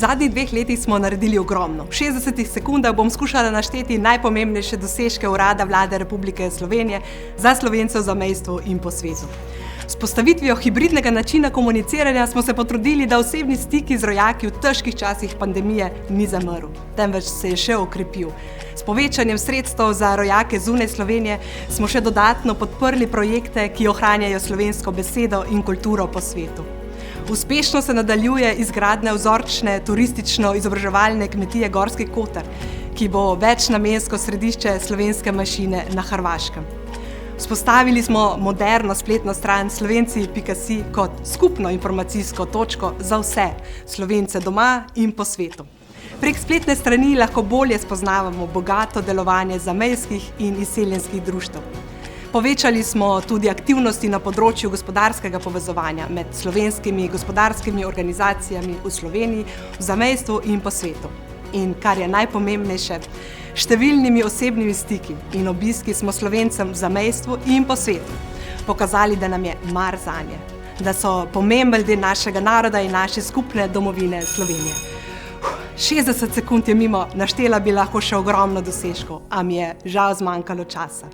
V zadnjih 2 letih smo naredili ogromno. V 60 sekundah bom skušala našteti najpomembnejše dosežke Urada Vlade Republike Slovenije za Slovence v zamejstvu in po svetu. S postavitvijo hibridnega načina komuniciranja smo se potrudili, da osebni stiki z rojaki v težkih časih pandemije ni zamrl, temveč se je še okrepil. S povečanjem sredstev za rojake zunaj Slovenije smo še dodatno podprli projekte, ki ohranjajo slovensko besedo in kulturo po svetu. Uspešno se nadaljuje izgradnja vzorčne turistično-izobraževalne kmetije Gorski Kotar, ki bo večnamensko središče slovenske manjšine na Hrvaškem. Vzpostavili smo moderno spletno stran slovenci.si kot skupno informacijsko točko za vse Slovence doma in po svetu. Prek spletne strani lahko bolje spoznavamo bogato delovanje zamejskih in izseljenskih društev. Povečali smo tudi aktivnosti na področju gospodarskega povezovanja med slovenskimi gospodarskimi organizacijami v Sloveniji, v zamejstvu in po svetu. In kar je najpomembnejše, številnimi osebnimi stiki in obiski smo Slovencem v zamejstvu in po svetu pokazali, da nam je mar zanje, da so pomemben del našega naroda in naše skupne domovine Slovenije. 60 sekund je mimo, naštela bi lahko še ogromno dosežkov, a mi je žal zmanjkalo časa.